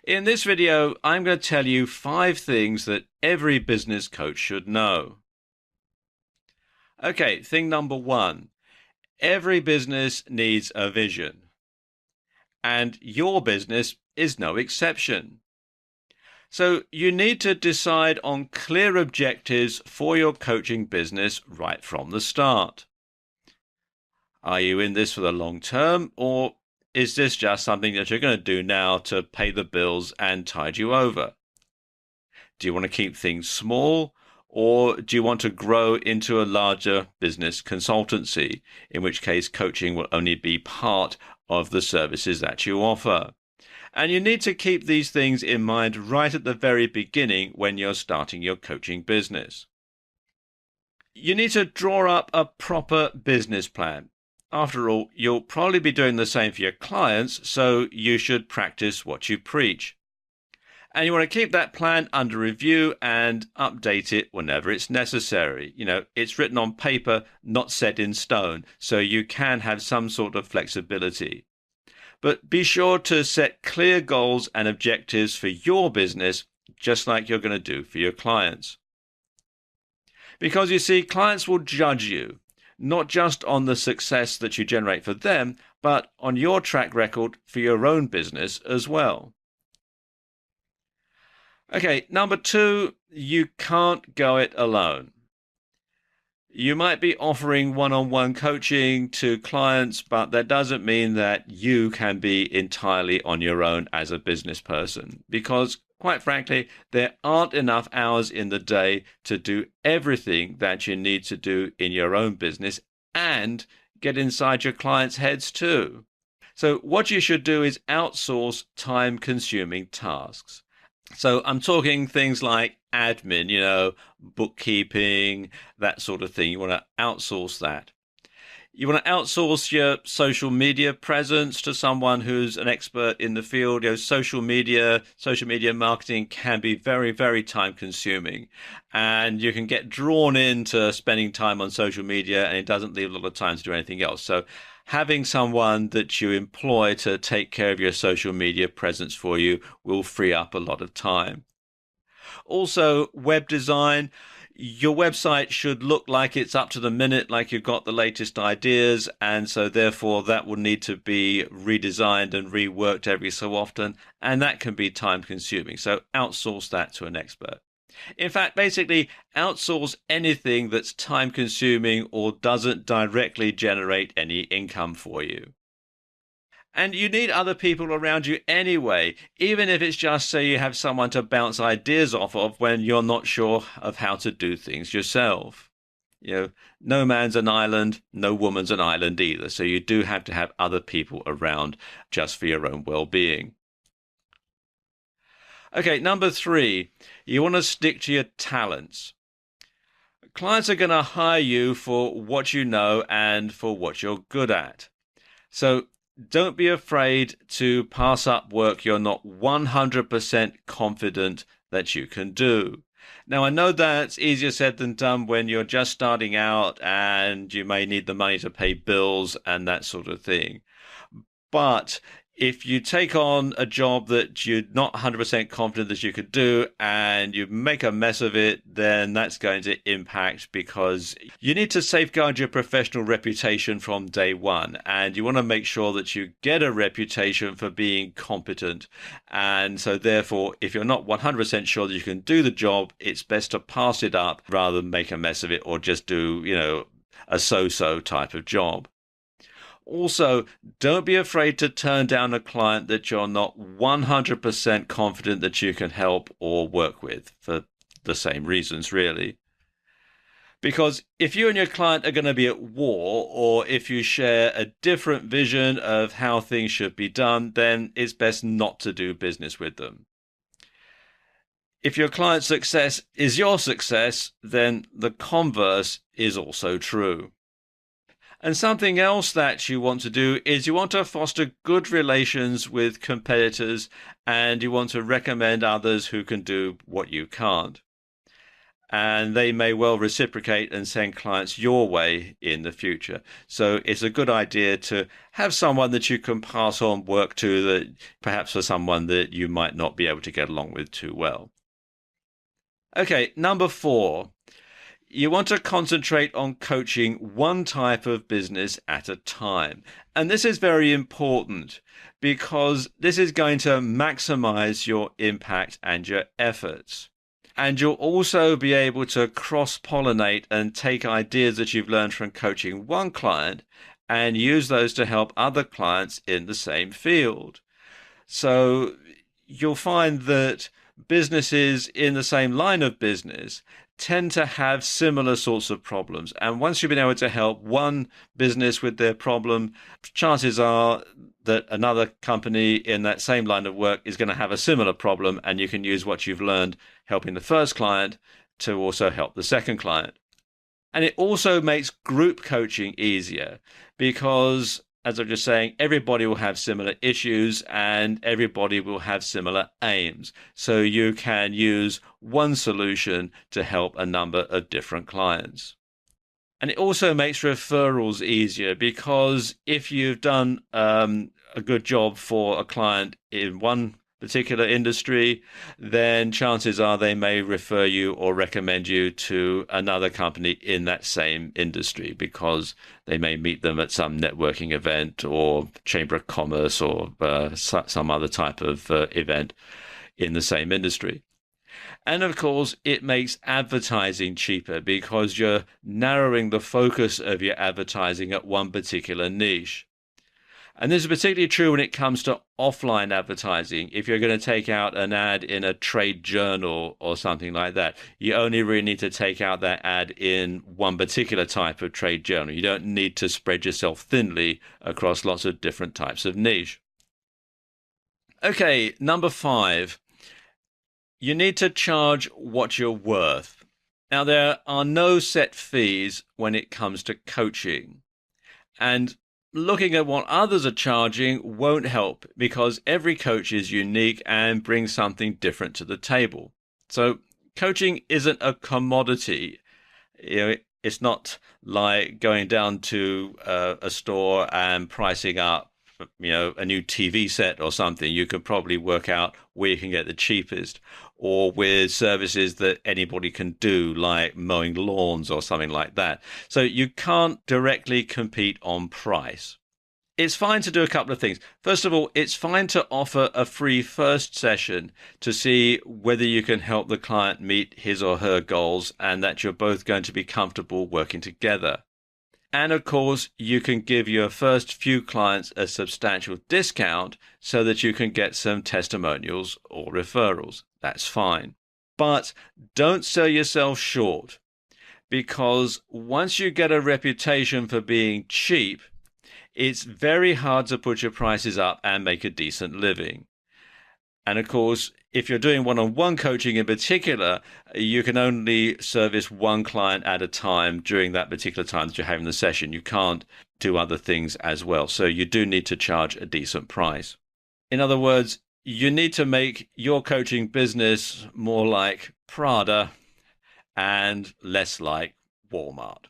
In this video, I'm going to tell you 5 things that every business coach should know. Okay, thing number 1. Every business needs a vision, and your business is no exception. So you need to decide on clear objectives for your coaching business right from the start. Are you in this for the long term, or is this just something that you're going to do now to pay the bills and tide you over? Do you want to keep things small, or do you want to grow into a larger business consultancy, in which case coaching will only be part of the services that you offer? And you need to keep these things in mind right at the very beginning when you're starting your coaching business. You need to draw up a proper business plan. After all, you'll probably be doing the same for your clients, so you should practice what you preach. And you want to keep that plan under review and update it whenever it's necessary. It's written on paper, not set in stone, so you can have some sort of flexibility. But be sure to set clear goals and objectives for your business, just like you're going to do for your clients. Because you see, clients will judge you, not just on the success that you generate for them, but on your track record for your own business as well. Okay, number 2, you can't go it alone. You might be offering one-on-one coaching to clients, but that doesn't mean that you can be entirely on your own as a business person, because quite frankly, there aren't enough hours in the day to do everything that you need to do in your own business and get inside your clients' heads too. So what you should do is outsource time-consuming tasks. So I'm talking things like admin, bookkeeping, that sort of thing. You want to outsource that. You want to outsource your social media presence to someone who's an expert in the field. Social media marketing can be very, very time consuming, and you can get drawn into spending time on social media and it doesn't leave a lot of time to do anything else. So having someone that you employ to take care of your social media presence for you will free up a lot of time. Also, web design. Your website should look like it's up to the minute, like you've got the latest ideas, and so therefore that will need to be redesigned and reworked every so often, and that can be time consuming. So outsource that to an expert. In fact, basically outsource anything that's time consuming or doesn't directly generate any income for you. And you need other people around you anyway, even if it's just so you have someone to bounce ideas off of when you're not sure of how to do things yourself. No man's an island, no woman's an island either. So you do have to have other people around just for your own well-being. Okay, number 3, you want to stick to your talents. Clients are going to hire you for what you know and for what you're good at. So don't be afraid to pass up work you're not 100% confident that you can do. Now, I know that's easier said than done when you're just starting out and you may need the money to pay bills and that sort of thing. But if you take on a job that you're not 100% confident that you could do and you make a mess of it, then that's going to impact, because you need to safeguard your professional reputation from day one. And you want to make sure that you get a reputation for being competent. And so therefore, if you're not 100% sure that you can do the job, it's best to pass it up rather than make a mess of it or just do, a so-so type of job. Also, don't be afraid to turn down a client that you're not 100% confident that you can help or work with, for the same reasons, really. Because if you and your client are going to be at war, or if you share a different vision of how things should be done, then it's best not to do business with them. If your client's success is your success, then the converse is also true. And something else that you want to do is you want to foster good relations with competitors, and you want to recommend others who can do what you can't. and they may well reciprocate and send clients your way in the future. So it's a good idea to have someone that you can pass on work to, that perhaps for someone that you might not be able to get along with too well. Okay, number 4. You want to concentrate on coaching one type of business at a time. And this is very important because this is going to maximize your impact and your efforts. And you'll also be able to cross-pollinate and take ideas that you've learned from coaching one client and use those to help other clients in the same field. So you'll find that businesses in the same line of business tend to have similar sorts of problems. And once you've been able to help one business with their problem, chances are that another company in that same line of work is going to have a similar problem, and you can use what you've learned helping the first client to also help the second client. And it also makes group coaching easier because, as I'm just saying, everybody will have similar issues and everybody will have similar aims. So you can use one solution to help a number of different clients. And it also makes referrals easier because if you've done a good job for a client in one particular industry, then chances are they may refer you or recommend you to another company in that same industry because they may meet them at some networking event or Chamber of Commerce or some other type of event in the same industry. And of course, it makes advertising cheaper because you're narrowing the focus of your advertising at one particular niche. And this is particularly true when it comes to offline advertising. If you're going to take out an ad in a trade journal or something like that, you only really need to take out that ad in one particular type of trade journal. You don't need to spread yourself thinly across lots of different types of niche. Okay, number 5. You need to charge what you're worth. Now, there are no set fees when it comes to coaching. And looking at what others are charging won't help because every coach is unique and brings something different to the table. So coaching isn't a commodity. It's not like going down to a store and pricing up a new TV set or something. You can probably work out where you can get the cheapest, or with services that anybody can do, like mowing lawns or something like that. So you can't directly compete on price. It's fine to do a couple of things. First of all, it's fine to offer a free first session to see whether you can help the client meet his or her goals and that you're both going to be comfortable working together. And of course, you can give your first few clients a substantial discount so that you can get some testimonials or referrals. That's fine. But don't sell yourself short, because once you get a reputation for being cheap, it's very hard to put your prices up and make a decent living. And of course, if you're doing one-on-one coaching in particular, you can only service one client at a time during that particular time that you're having the session. You can't do other things as well. So you do need to charge a decent price. In other words, you need to make your coaching business more like Prada and less like Walmart.